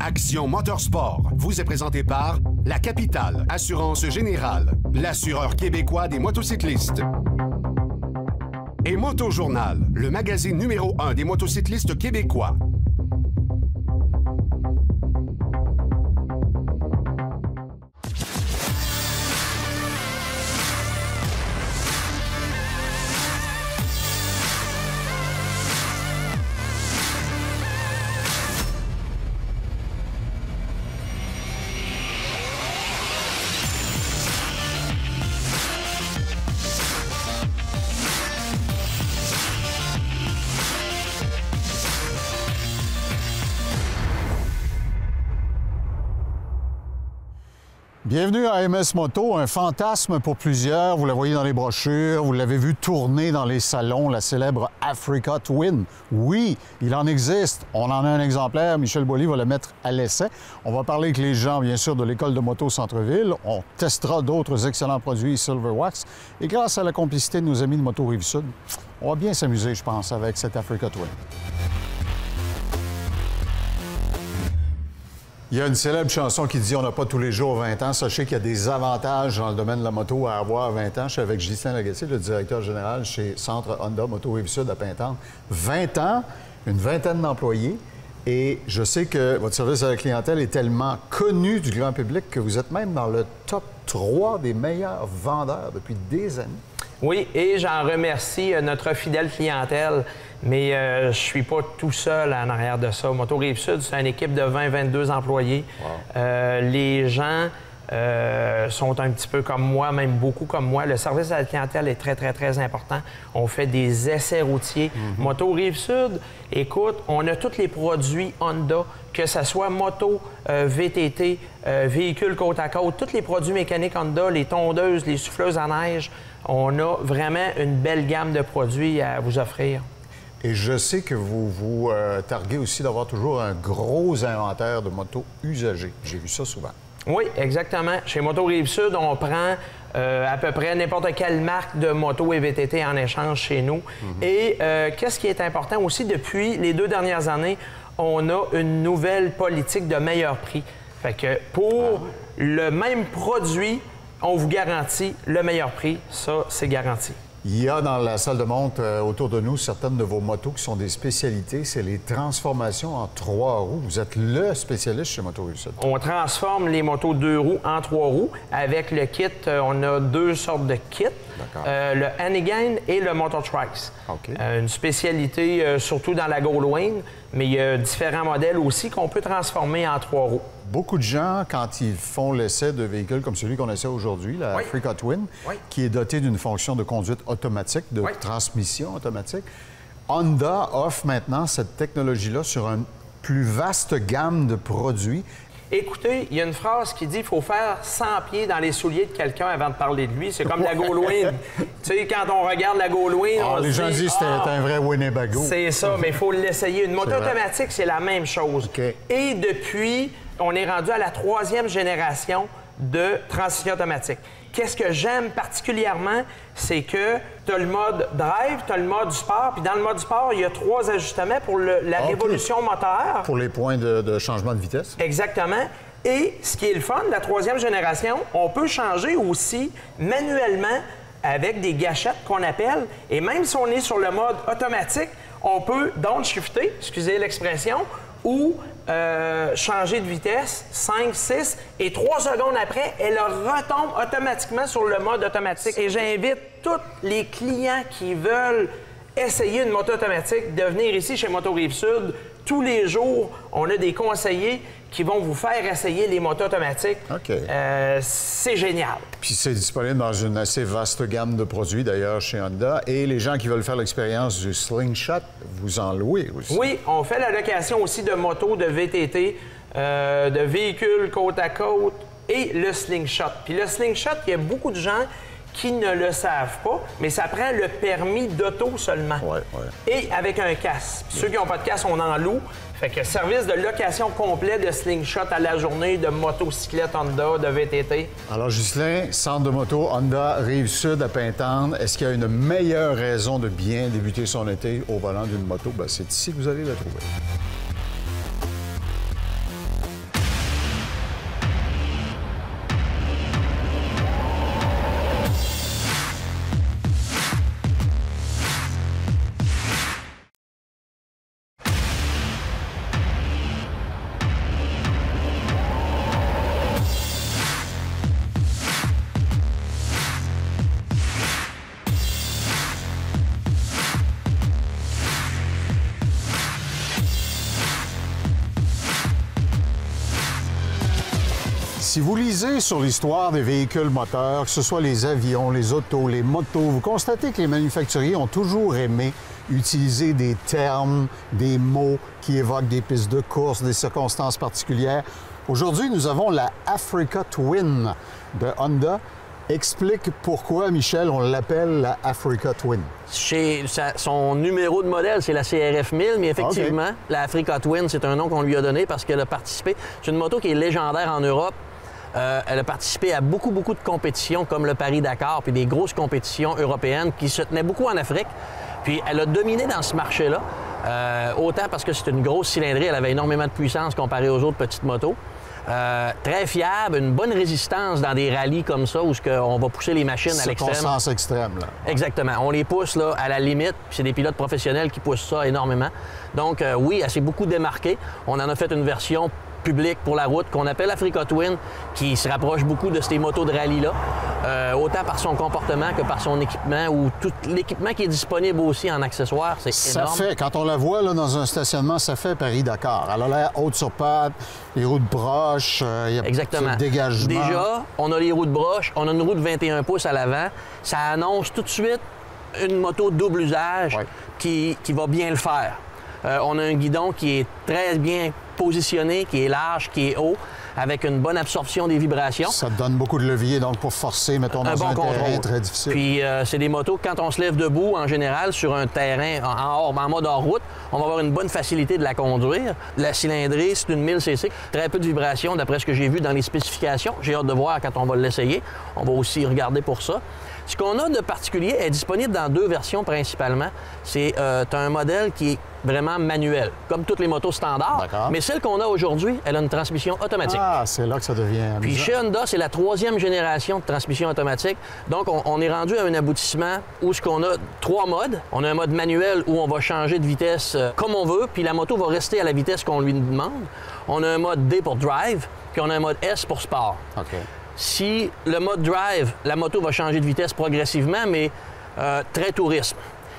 Action Motorsport vous est présenté par La Capitale, Assurance Générale, l'assureur québécois des motocyclistes. Et Motojournal, le magazine numéro 1 des motocyclistes québécois. Bienvenue à MS Moto, un fantasme pour plusieurs. Vous la voyez dans les brochures, vous l'avez vu tourner dans les salons, la célèbre Africa Twin. Oui, il en existe. On en a un exemplaire. Michel Boilly va le mettre à l'essai. On va parler avec les gens, bien sûr, de l'école de moto Centre-Ville. On testera d'autres excellents produits Silver Wax. Et grâce à la complicité de nos amis de Moto Rive-Sud, on va bien s'amuser, je pense, avec cette Africa Twin. Il y a une célèbre chanson qui dit « On n'a pas tous les jours 20 ans ». Sachez qu'il y a des avantages dans le domaine de la moto à avoir 20 ans. Je suis avec Ghislain Lagacé, le directeur général chez Centre Honda Moto Rive-Sud à Pintendre. 20 ans, une vingtaine d'employés. Et je sais que votre service à la clientèle est tellement connu du grand public que vous êtes même dans le top 3 des meilleurs vendeurs depuis des années. Oui, et j'en remercie notre fidèle clientèle, mais je ne suis pas tout seul en arrière de ça. Moto Rive-Sud, c'est une équipe de 20-22 employés. Wow. Les gens sont un petit peu comme moi, même beaucoup comme moi. Le service à la clientèle est très, très, très important. On fait des essais routiers. Moto Rive-Sud, écoute, on a tous les produits Honda, que ce soit moto, VTT, véhicule côte à côte, tous les produits mécaniques Honda, les tondeuses, les souffleuses à neige. On a vraiment une belle gamme de produits à vous offrir. Et je sais que vous vous targuez aussi d'avoir toujours un gros inventaire de motos usagées. J'ai vu ça souvent. Oui, exactement. Chez Moto Rive-Sud, on prend à peu près n'importe quelle marque de moto et VTT en échange chez nous. Et qu'est-ce qui est important aussi, depuis les 2 dernières années, on a une nouvelle politique de meilleur prix. Fait que pour le même produit, on vous garantit le meilleur prix. Ça, c'est garanti. Il y a dans la salle de monte autour de nous certaines de vos motos qui sont des spécialités. C'est les transformations en 3 roues. Vous êtes le spécialiste chez Moto Rive-Sud. On transforme les motos 2 roues en 3 roues. Avec le kit, on a 2 sortes de kits. Le Hannigan et le Mototrix. Une spécialité surtout dans la Goldwing, mais il y a différents modèles aussi qu'on peut transformer en 3 roues. Beaucoup de gens, quand ils font l'essai de véhicules comme celui qu'on essaie aujourd'hui, la Africa Twin, qui est doté d'une fonction de conduite automatique, de transmission automatique, Honda offre maintenant cette technologie-là sur une plus vaste gamme de produits. Écoutez, il y a une phrase qui dit qu'il faut faire 100 pieds dans les souliers de quelqu'un avant de parler de lui. C'est comme la Goldwing. Tu sais, quand on regarde la Goldwing, les gens disent que c'est un vrai Winnebago. C'est ça, mais il faut l'essayer. Une moto automatique, c'est la même chose. Et depuis, on est rendu à la 3e génération de transmission automatique. Qu'est-ce que j'aime particulièrement, c'est que tu as le mode drive, tu as le mode sport, puis dans le mode sport, il y a 3 ajustements pour la révolution moteur. Pour les points de changement de vitesse. Exactement. Et ce qui est le fun, la 3e génération, on peut changer aussi manuellement avec des gâchettes qu'on appelle. Et même si on est sur le mode automatique, on peut downshifter, excusez l'expression, ou changer de vitesse, 5, 6, et 3 secondes après, elle retombe automatiquement sur le mode automatique. Et j'invite tous les clients qui veulent essayer une moto automatique de venir ici chez Moto Rive-Sud. Tous les jours, on a des conseillers qui vont vous faire essayer les motos automatiques. C'est génial. Puis c'est disponible dans une assez vaste gamme de produits, d'ailleurs, chez Honda. Et les gens qui veulent faire l'expérience du Slingshot, vous en louez aussi. Oui, on fait la location aussi de motos, de VTT, de véhicules côte à côte et le Slingshot. Puis le Slingshot, il y a beaucoup de gens qui ne le savent pas, mais ça prend le permis d'auto seulement. Et avec un casque. Puis ceux qui n'ont pas de casque, on en loue. Fait que service de location complet de Slingshot à la journée, de motocyclette Honda, de VTT. Alors, Ghislain, centre de moto Honda Rive-Sud à Pintendre, est-ce qu'il y a une meilleure raison de bien débuter son été au volant d'une moto? Bien, c'est ici que vous allez la trouver. Si vous lisez sur l'histoire des véhicules moteurs, que ce soit les avions, les autos, les motos, vous constatez que les manufacturiers ont toujours aimé utiliser des termes, des mots qui évoquent des pistes de course, des circonstances particulières. Aujourd'hui, nous avons la Africa Twin de Honda. Explique pourquoi, Michel, on l'appelle la Africa Twin. Son numéro de modèle, c'est la CRF 1000, mais effectivement, la Africa Twin, c'est un nom qu'on lui a donné parce qu'elle a participé. C'est une moto qui est légendaire en Europe. Elle a participé à beaucoup de compétitions comme le Paris-Dakar, puis des grosses compétitions européennes qui se tenaient beaucoup en Afrique. Puis elle a dominé dans ce marché-là, autant parce que c'est une grosse cylindrée, elle avait énormément de puissance comparée aux autres petites motos. Très fiable, une bonne résistance dans des rallyes comme ça où on va pousser les machines à l'extrême. Circonstances extrêmes, là. Exactement. On les pousse là, à la limite, puis c'est des pilotes professionnels qui poussent ça énormément. Donc oui, elle s'est beaucoup démarquée. On en a fait une version publique pour la route qu'on appelle Africa Twin, qui se rapproche beaucoup de ces motos de rallye-là, autant par son comportement que par son équipement, ou tout l'équipement qui est disponible aussi en accessoires, c'est énorme. Ça fait, quand on la voit là, dans un stationnement, ça fait Paris-Dakar. Elle a l'air haute sur pattes, les roues de broche, il y a exactement. Ce dégagement. Déjà, on a les roues de broche, on a une roue de 21 pouces à l'avant. Ça annonce tout de suite une moto double usage qui va bien le faire. On a un guidon qui est très bien positionné, qui est large, qui est haut, avec une bonne absorption des vibrations. Ça te donne beaucoup de levier, donc, pour forcer, mettons, dans un terrain très difficile. Puis, c'est des motos, quand on se lève debout, en général, sur un terrain en mode hors-route, on va avoir une bonne facilité de la conduire. La cylindrée, c'est une 1000 cc. Très peu de vibrations, d'après ce que j'ai vu dans les spécifications. J'ai hâte de voir quand on va l'essayer. On va aussi regarder pour ça. Ce qu'on a de particulier est disponible dans deux versions principalement. C'est un modèle qui est vraiment manuel, comme toutes les motos standards. Mais celle qu'on a aujourd'hui, elle a une transmission automatique. Ah, c'est là que ça devient amusant. Puis chez Honda, c'est la 3e génération de transmission automatique. Donc, on est rendu à un aboutissement où ce qu'on a 3 modes. On a un mode manuel où on va changer de vitesse comme on veut, puis la moto va rester à la vitesse qu'on lui demande. On a un mode D pour drive, puis on a un mode S pour sport. Si le mode drive, la moto va changer de vitesse progressivement, mais très tourisme.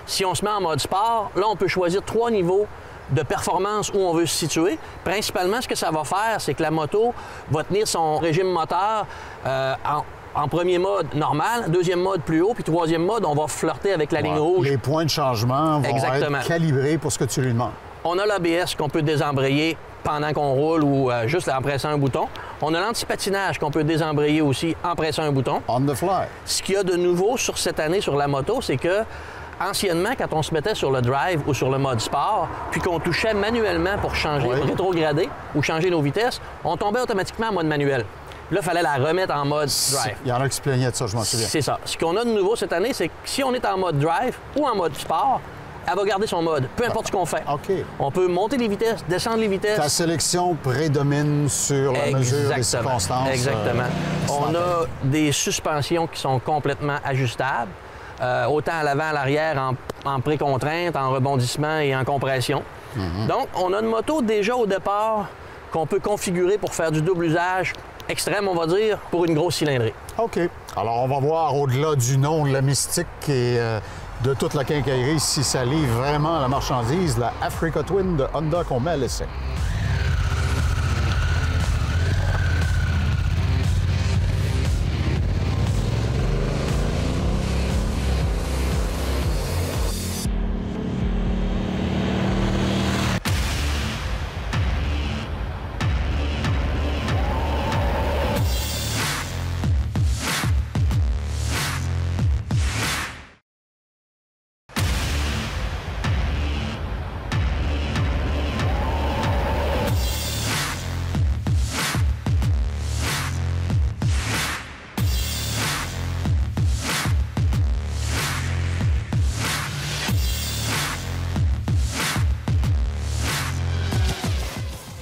Si on se met en mode sport, là, on peut choisir 3 niveaux de performance où on veut se situer. Principalement, ce que ça va faire, c'est que la moto va tenir son régime moteur en premier mode normal, deuxième mode plus haut, puis troisième mode, on va flirter avec la ligne rouge. Les points de changement vont être calibrés pour ce que tu lui demandes. On a l'ABS qu'on peut désembrayer pendant qu'on roule ou juste en pressant un bouton. On a l'anti-patinage qu'on peut désembrayer aussi en pressant un bouton. On the fly. Ce qu'il y a de nouveau sur cette année sur la moto, c'est que anciennement, quand on se mettait sur le drive ou sur le mode sport, puis qu'on touchait manuellement pour changer, rétrograder ou changer nos vitesses, on tombait automatiquement en mode manuel. Là, il fallait la remettre en mode drive. Il y en a qui se plaignaient de ça, je m'en souviens. C'est ça. Ce qu'on a de nouveau cette année, c'est que si on est en mode drive ou en mode sport, elle va garder son mode, peu importe ce qu'on fait. On peut monter les vitesses, descendre les vitesses. Ta sélection prédomine sur la mesure des circonstances. Exactement. On a des suspensions qui sont complètement ajustables, autant à l'avant, à l'arrière, en précontrainte, en rebondissement et en compression. Donc, on a une moto déjà au départ qu'on peut configurer pour faire du double usage extrême, on va dire, pour une grosse cylindrée. OK. Alors, on va voir au-delà du nom, de la mystique et de toute la quincaillerie, si ça livre vraiment la marchandise, la Africa Twin de Honda qu'on met à l'essai.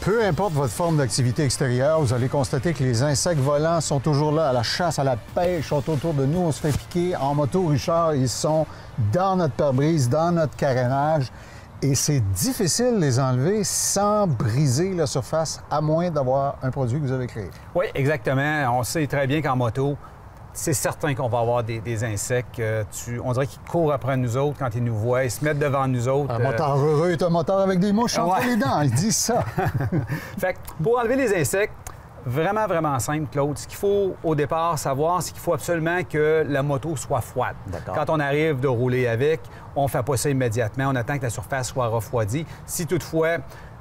Peu importe votre forme d'activité extérieure, vous allez constater que les insectes volants sont toujours là, à la chasse, à la pêche, sont autour de nous. On se fait piquer. En moto, Richard, ils sont dans notre pare-brise, dans notre carénage. Et c'est difficile de les enlever sans briser la surface, à moins d'avoir un produit que vous avez créé. Oui, exactement. On sait très bien qu'en moto, c'est certain qu'on va avoir des insectes. On dirait qu'ils courent après nous autres quand ils nous voient. Ils se mettent devant nous autres. Un moteur heureux est un moteur avec des mouches entre les dents. Ils disent ça. Fait que pour enlever les insectes, Vraiment, vraiment simple, Claude. Ce qu'il faut au départ savoir, c'est qu'il faut absolument que la moto soit froide. Quand on arrive de rouler avec, on ne fait pas ça immédiatement. On attend que la surface soit refroidie. Si toutefois,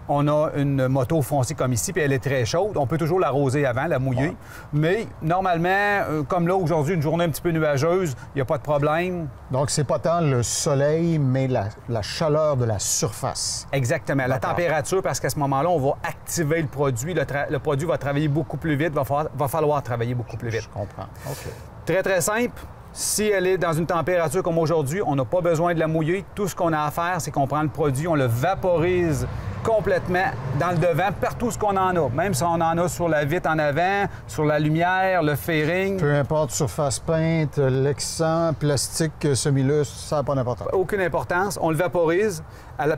on a une moto foncée comme ici, puis elle est très chaude, on peut toujours l'arroser avant, la mouiller. Ouais. Mais normalement, comme là, aujourd'hui, une journée un petit peu nuageuse, il n'y a pas de problème. Donc, c'est pas tant le soleil, mais la chaleur de la surface. Exactement. La température, parce qu'à ce moment-là, on va activer le produit. Le produit va travailler beaucoup plus vite, va falloir travailler beaucoup plus vite. Je comprends. OK. Très, très simple. Si elle est dans une température comme aujourd'hui, on n'a pas besoin de la mouiller. Tout ce qu'on a à faire, c'est qu'on prend le produit, on le vaporise complètement dans le devant, partout ce qu'on en a. Même si on en a sur la vitre en avant, sur la lumière, le fairing. Peu importe, surface peinte, lexan, plastique, semi-lustre, ça n'a pas d'importance. Aucune importance. On le vaporise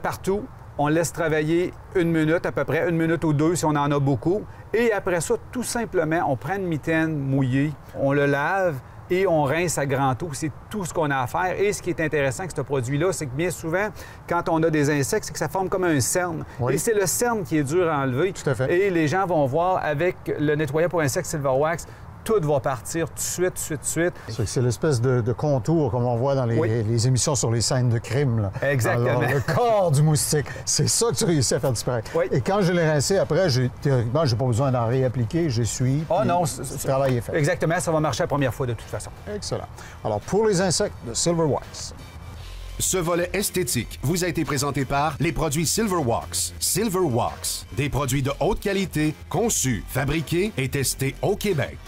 partout. On laisse travailler 1 minute à peu près, 1 minute ou 2 si on en a beaucoup. Et après ça, tout simplement, on prend une mitaine mouillée, on le lave, et on rince à grand eau. C'est tout ce qu'on a à faire. Et ce qui est intéressant avec ce produit-là, c'est que bien souvent, quand on a des insectes, c'est que ça forme comme un cerne. Oui. Et c'est le cerne qui est dur à enlever. Tout à fait. Et les gens vont voir avec le nettoyant pour insectes Silverwax, tout va partir tout de suite. C'est l'espèce de contour comme on voit dans les émissions sur les scènes de crime. Là. Exactement. Alors, le corps du moustique, c'est ça que tu réussis à faire disparaître. Oui. Et quand je l'ai rincé après, théoriquement, j'ai pas besoin d'en réappliquer, j'essuie. Oh non, le travail est fait. Exactement, ça va marcher la première fois de toute façon. Excellent. Alors, pour les insectes de Silverwax. Ce volet esthétique vous a été présenté par les produits Silverwax. Silverwax, des produits de haute qualité, conçus, fabriqués et testés au Québec.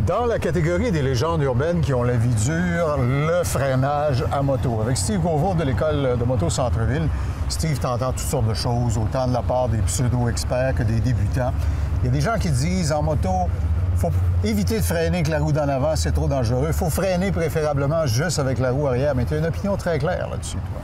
Dans la catégorie des légendes urbaines qui ont la vie dure, le freinage à moto. Avec Steve Gauvreau de l'École de moto Centre-Ville, Steve, t'entends toutes sortes de choses, autant de la part des pseudo-experts que des débutants. Il y a des gens qui disent en moto, il faut éviter de freiner avec la roue d'en avant, c'est trop dangereux. Il faut freiner préférablement juste avec la roue arrière. Mais tu as une opinion très claire là-dessus, toi.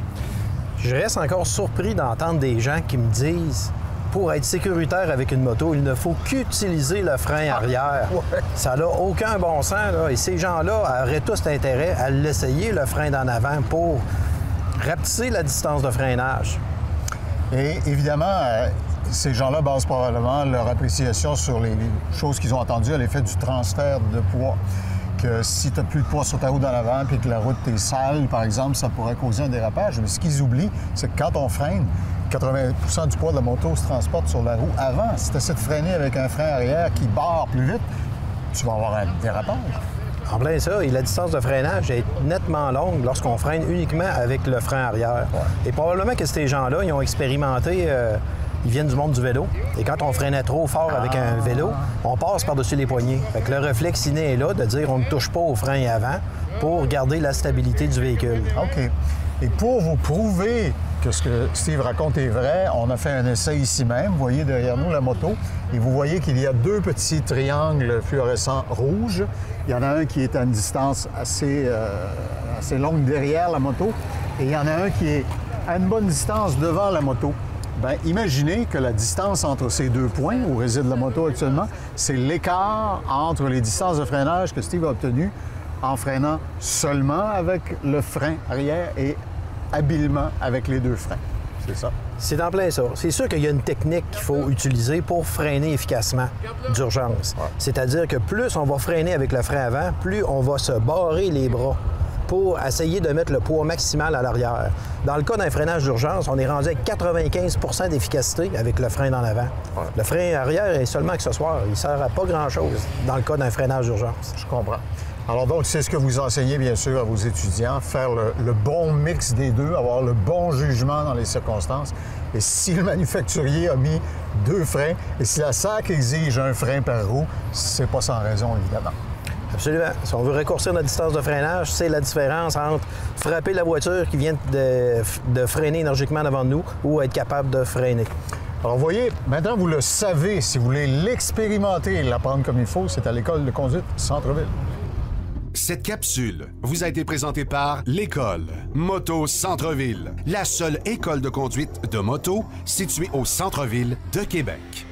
Je reste encore surpris d'entendre des gens qui me disent pour être sécuritaire avec une moto, il ne faut qu'utiliser le frein arrière. Ouais. Ça n'a aucun bon sens, là. Et ces gens-là auraient tous intérêt à l'essayer, le frein d'en avant, pour rapetisser la distance de freinage. Et évidemment, ces gens-là basent probablement leur appréciation sur les choses qu'ils ont entendues à l'effet du transfert de poids. Que si tu n'as plus de poids sur ta roue d'en avant puis que la route est sale, par exemple, ça pourrait causer un dérapage. Mais ce qu'ils oublient, c'est que quand on freine, 80 du poids de la moto se transporte sur la roue avant. Si tu essaies de freiner avec un frein arrière qui barre plus vite, tu vas avoir un dérapage. En plein ça, et la distance de freinage est nettement longue lorsqu'on freine uniquement avec le frein arrière. Ouais. Et probablement que ces gens-là, ils ont expérimenté, ils viennent du monde du vélo. Et quand on freinait trop fort avec un vélo, on passe par-dessus les poignées. Fait que le réflexe inné est là de dire on ne touche pas au frein avant pour garder la stabilité du véhicule. OK. Et pour vous prouver que ce que Steve raconte est vrai, on a fait un essai ici même. Vous voyez derrière nous la moto. Et vous voyez qu'il y a 2 petits triangles fluorescents rouges. Il y en a un qui est à une distance assez longue derrière la moto. Et il y en a un qui est à une bonne distance devant la moto. Bien, imaginez que la distance entre ces 2 points où réside la moto actuellement, c'est l'écart entre les distances de freinage que Steve a obtenues en freinant seulement avec le frein arrière et habilement avec les 2 freins. C'est ça. C'est en plein ça. C'est sûr qu'il y a une technique qu'il faut utiliser pour freiner efficacement d'urgence. Ouais. C'est-à-dire que plus on va freiner avec le frein avant, plus on va se barrer les bras pour essayer de mettre le poids maximal à l'arrière. Dans le cas d'un freinage d'urgence, on est rendu à 95 % d'efficacité avec le frein dans l'avant. Ouais. Le frein arrière est seulement accessoire. Il ne sert à pas grand-chose dans le cas d'un freinage d'urgence. Je comprends. Alors donc, c'est ce que vous enseignez, bien sûr, à vos étudiants, faire le bon mix des deux, avoir le bon jugement dans les circonstances. Et si le manufacturier a mis 2 freins, et si la SAC exige un frein par roue, c'est pas sans raison, évidemment. Absolument. Si on veut raccourcir notre distance de freinage, c'est la différence entre frapper la voiture qui vient de freiner énergiquement devant nous ou être capable de freiner. Alors, vous voyez, maintenant, vous le savez. Si vous voulez l'expérimenter et l'apprendre comme il faut, c'est à l'École de conduite Centre-Ville. Cette capsule vous a été présentée par l'École Moto Centre-Ville, la seule école de conduite de moto située au centre-ville de Québec.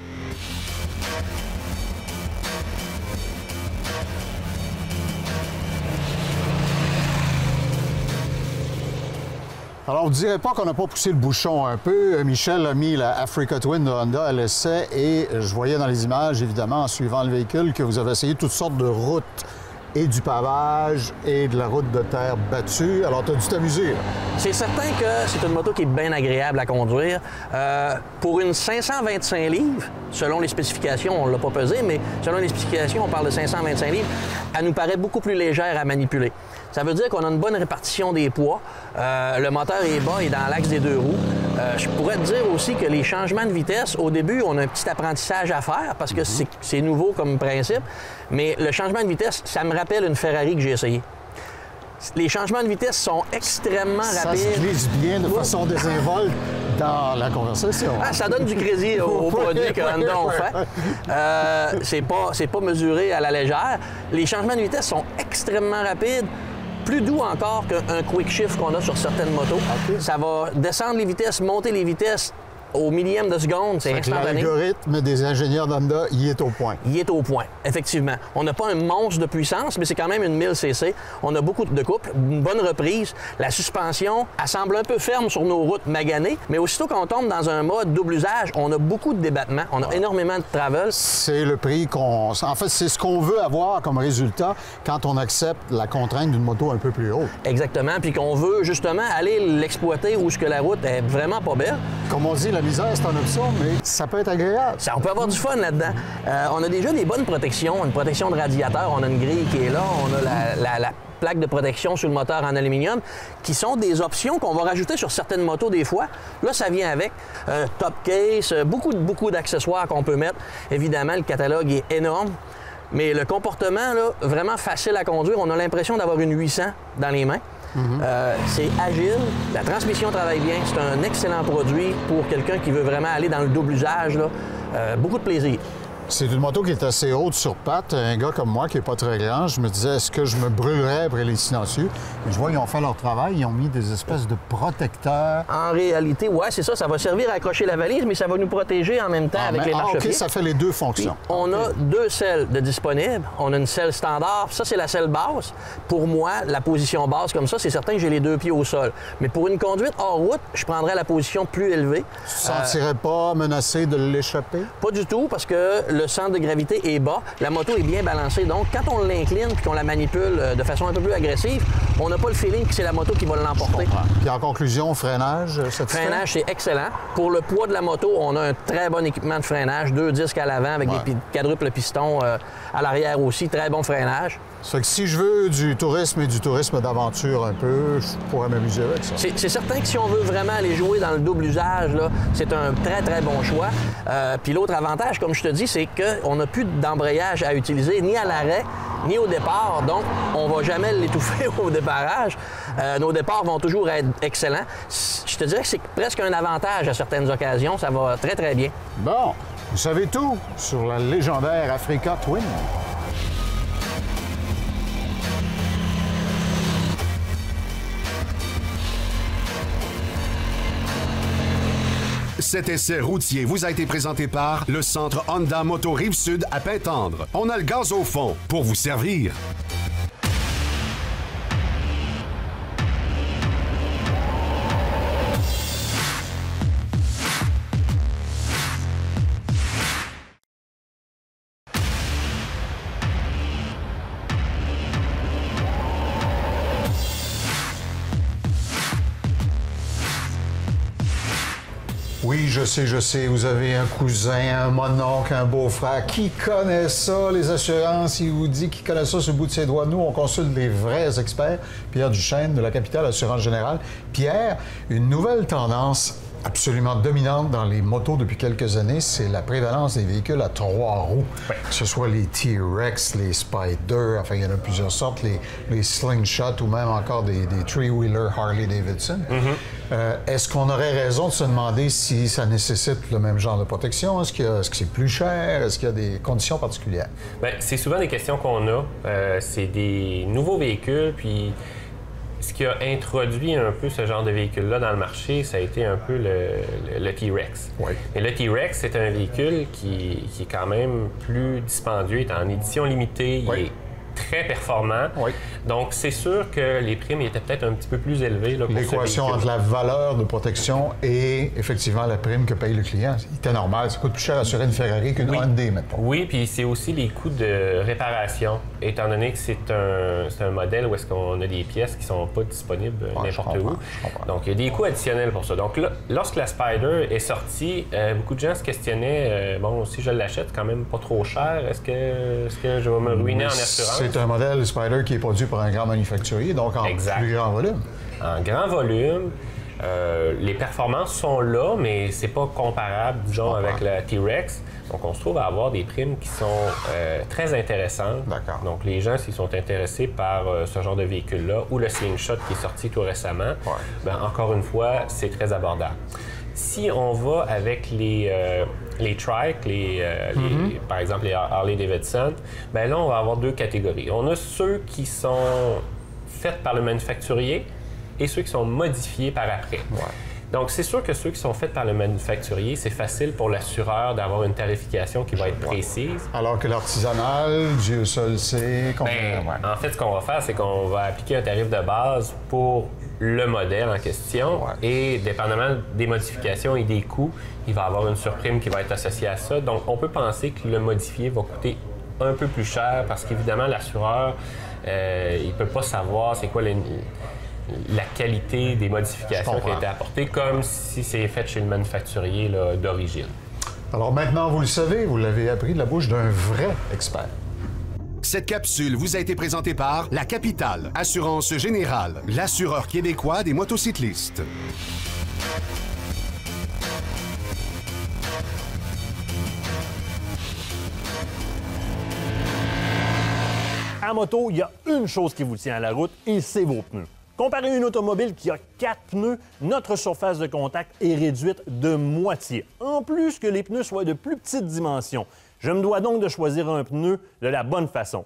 Alors, on ne dirait pas qu'on n'a pas poussé le bouchon un peu. Michel a mis la Africa Twin de Honda à l'essai et je voyais dans les images, évidemment, en suivant le véhicule, que vous avez essayé toutes sortes de routes et du pavage et de la route de terre battue. Alors, tu as dû t'amuser. C'est certain que c'est une moto qui est bien agréable à conduire. Pour une 525 livres, selon les spécifications, on ne l'a pas pesé, mais selon les spécifications, on parle de 525 livres, elle nous paraît beaucoup plus légère à manipuler. Ça veut dire qu'on a une bonne répartition des poids. Le moteur est bas et dans l'axe des deux roues. Je pourrais te dire aussi que les changements de vitesse, au début, on a un petit apprentissage à faire parce que c'est nouveau comme principe. Mais le changement de vitesse, ça me rappelle une Ferrari que j'ai essayé. Les changements de vitesse sont extrêmement rapides. Ça se glisse bien de façon désinvolte dans la conversation. Ah, ça donne du crédit aux produits que Honda ont fait. C'est pas mesuré à la légère. Les changements de vitesse sont extrêmement rapides. Plus doux encore qu'un quick shift qu'on a sur certaines motos. Okay. Ça va descendre les vitesses, monter les vitesses au millième de seconde, c'est instantané. L'algorithme des ingénieurs d'Honda, il est au point. Il est au point, effectivement. On n'a pas un monstre de puissance, mais c'est quand même une 1000 cc. On a beaucoup de couple, une bonne reprise. La suspension, elle semble un peu ferme sur nos routes maganées, mais aussitôt qu'on tombe dans un mode double usage, on a beaucoup de débattements, on a énormément de travel. C'est le prix qu'on... En fait, c'est ce qu'on veut avoir comme résultat quand on accepte la contrainte d'une moto un peu plus haute. Exactement, puis qu'on veut justement aller l'exploiter où ce que la route est vraiment pas belle. Comme on dit, la misère, c'est une option, mais ça peut être agréable. On peut avoir du fun là-dedans. On a déjà des bonnes protections, une protection de radiateur, on a une grille qui est là, on a la plaque de protection sur le moteur en aluminium, qui sont des options qu'on va rajouter sur certaines motos des fois. Là, ça vient avec top case, beaucoup d'accessoires qu'on peut mettre. Évidemment, le catalogue est énorme, mais le comportement, là, vraiment facile à conduire. On a l'impression d'avoir une 800 dans les mains. C'est agile, la transmission travaille bien, c'est un excellent produit pour quelqu'un qui veut vraiment aller dans le double usage, là. Beaucoup de plaisir. C'est une moto qui est assez haute sur pattes. Un gars comme moi qui n'est pas très grand, je me disais, est-ce que je me brûlerais après les silencieux? Et je vois, ils ont fait leur travail, ils ont mis des espèces de protecteurs. En réalité, oui, c'est ça. Ça va servir à accrocher la valise, mais ça va nous protéger en même temps avec les marchepieds. OK, ça fait les deux fonctions. Puis, on a deux selles de disponibles. On a une selle standard. Ça, c'est la selle basse. Pour moi, la position basse comme ça, c'est certain que j'ai les deux pieds au sol. Mais pour une conduite hors route, je prendrais la position plus élevée. Tu ne te sentirais pas menacé de l'échapper? Pas du tout, parce que le centre de gravité est bas, la moto est bien balancée. Donc, quand on l'incline et qu'on la manipule de façon un peu plus agressive, on n'a pas le feeling que c'est la moto qui va l'emporter. Puis en conclusion, freinage, satisfait? Freinage, c'est excellent. Pour le poids de la moto, on a un très bon équipement de freinage, 2 disques à l'avant avec des quadruples pistons à l'arrière aussi, très bon freinage. Ça fait que si je veux du tourisme et du tourisme d'aventure un peu, je pourrais m'amuser avec ça. C'est certain que si on veut vraiment aller jouer dans le double usage, c'est un très, très bon choix. Puis l'autre avantage, comme je te dis, c'est qu'on n'a plus d'embrayage à utiliser ni à l'arrêt, ni au départ. Donc, on ne va jamais l'étouffer au déparrage. Nos départs vont toujours être excellents. Je te dirais que c'est presque un avantage à certaines occasions. Ça va très, très bien. Bon, vous savez tout sur la légendaire Africa Twin. Cet essai routier vous a été présenté par le Centre Honda Moto Rive-Sud à Pintendre. On a le gaz au fond pour vous servir. Oui, je sais, vous avez un cousin, un mononcle, un beau-frère. Qui connaît ça, les assurances? Il vous dit qu'il connaît ça sur le bout de ses doigts. Nous, on consulte des vrais experts. Pierre Duchesne, de la Capitale Assurance Générale. Pierre, une nouvelle tendance absolument dominante dans les motos depuis quelques années, c'est la prévalence des véhicules à 3 roues. Oui. Que ce soit les T-Rex, les Spider, enfin, il y en a plusieurs sortes, les Slingshot ou même encore des three-wheeler Harley-Davidson. Est-ce qu'on aurait raison de se demander si ça nécessite le même genre de protection? Est-ce que c'est plus cher? Est-ce qu'il y a des conditions particulières? Bien, c'est souvent des questions qu'on a. C'est des nouveaux véhicules, puis ce qui a introduit un peu ce genre de véhicule-là dans le marché, ça a été un peu le T-Rex. Oui. Et le T-Rex, c'est un véhicule qui est quand même plus dispendieux, il est en édition limitée, il est très performant. Oui. Donc, c'est sûr que les primes étaient peut-être un petit peu plus élevées. Là, pour l'équation entre la valeur de protection et effectivement la prime que paye le client, c'était normal. Ça coûte plus cher à assurer une Ferrari qu'une Hyundai, maintenant. Oui, puis c'est aussi les coûts de réparation, étant donné que c'est un modèle où est-ce qu'on a des pièces qui ne sont pas disponibles n'importe où. Donc, il y a des coûts additionnels pour ça. Donc, là, lorsque la Spyder est sortie, beaucoup de gens se questionnaient, bon, si je l'achète, c'est quand même pas trop cher, est-ce que je vais me ruiner en assurance? C'est un modèle Spyder qui est produit par un grand manufacturier, donc en plus grand volume. En grand volume. Les performances sont là, mais c'est pas comparable, disons, avec la T-Rex. Donc, on se trouve à avoir des primes qui sont très intéressantes. D'accord. Donc, les gens, s'ils sont intéressés par ce genre de véhicule-là, ou le Slingshot qui est sorti tout récemment, bien, encore une fois, c'est très abordable. Si on va avec les trikes, par exemple les Harley-Davidson, bien là, on va avoir deux catégories. On a ceux qui sont faits par le manufacturier et ceux qui sont modifiés par après. Ouais. Donc, c'est sûr que ceux qui sont faits par le manufacturier, c'est facile pour l'assureur d'avoir une tarification qui va être précise. Alors que l'artisanal, Dieu seul sait... En fait, ce qu'on va faire, c'est qu'on va appliquer un tarif de base pour le modèle en question et, dépendamment des modifications et des coûts, il va y avoir une surprime qui va être associée à ça. Donc, on peut penser que le modifié va coûter un peu plus cher parce qu'évidemment, l'assureur, il ne peut pas savoir c'est quoi la qualité des modifications qui ont été apportées, comme si c'est fait chez le manufacturier d'origine. Alors maintenant, vous le savez, vous l'avez appris de la bouche d'un vrai expert. Cette capsule vous a été présentée par La Capitale, Assurance Générale, l'assureur québécois des motocyclistes. À moto, il y a une chose qui vous tient à la route et c'est vos pneus. Comparé à une automobile qui a 4 pneus, notre surface de contact est réduite de moitié. En plus que les pneus soient de plus petites dimensions. Je me dois donc de choisir un pneu de la bonne façon.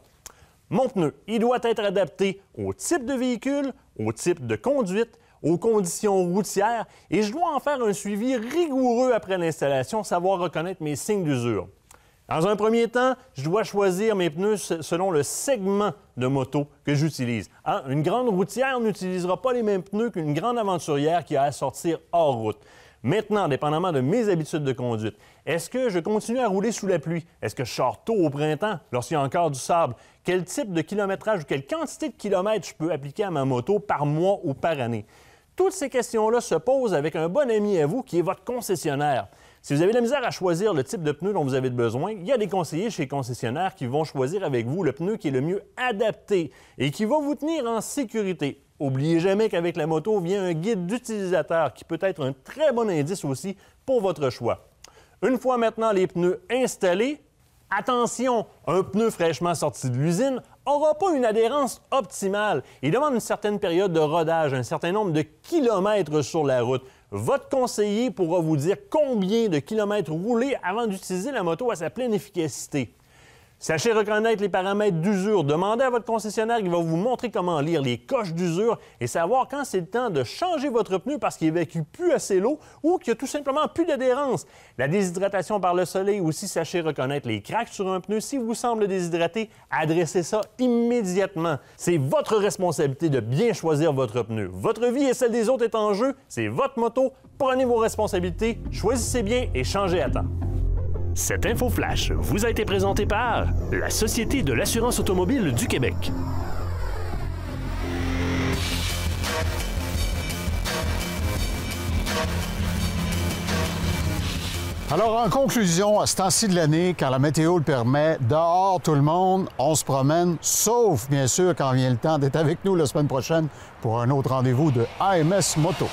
Mon pneu, il doit être adapté au type de véhicule, au type de conduite, aux conditions routières et je dois en faire un suivi rigoureux après l'installation, savoir reconnaître mes signes d'usure. Dans un premier temps, je dois choisir mes pneus selon le segment de moto que j'utilise. Une grande routière n'utilisera pas les mêmes pneus qu'une grande aventurière qui a à sortir hors route. Maintenant, dépendamment de mes habitudes de conduite, est-ce que je continue à rouler sous la pluie? Est-ce que je sors tôt au printemps lorsqu'il y a encore du sable? Quel type de kilométrage ou quelle quantité de kilomètres je peux appliquer à ma moto par mois ou par année? Toutes ces questions-là se posent avec un bon ami à vous qui est votre concessionnaire. Si vous avez de la misère à choisir le type de pneu dont vous avez besoin, il y a des conseillers chez les concessionnaires qui vont choisir avec vous le pneu qui est le mieux adapté et qui va vous tenir en sécurité. N'oubliez jamais qu'avec la moto vient un guide d'utilisateur qui peut être un très bon indice aussi pour votre choix. Une fois maintenant les pneus installés, attention, un pneu fraîchement sorti de l'usine n'aura pas une adhérence optimale. Il demande une certaine période de rodage, un certain nombre de kilomètres sur la route. Votre conseiller pourra vous dire combien de kilomètres rouler avant d'utiliser la moto à sa pleine efficacité. Sachez reconnaître les paramètres d'usure. Demandez à votre concessionnaire qui va vous montrer comment lire les coches d'usure et savoir quand c'est le temps de changer votre pneu parce qu'il évacue plus assez l'eau ou qu'il n'y a tout simplement plus d'adhérence. La déshydratation par le soleil aussi, sachez reconnaître les cracks sur un pneu. Si vous semble déshydraté, adressez ça immédiatement. C'est votre responsabilité de bien choisir votre pneu. Votre vie et celle des autres est en jeu. C'est votre moto. Prenez vos responsabilités, choisissez bien et changez à temps. Cette info flash vous a été présentée par la Société de l'assurance automobile du Québec. Alors, en conclusion, à ce temps-ci de l'année, quand la météo le permet, dehors, tout le monde, on se promène, sauf, bien sûr, quand vient le temps d'être avec nous la semaine prochaine pour un autre rendez-vous de AMS Moto.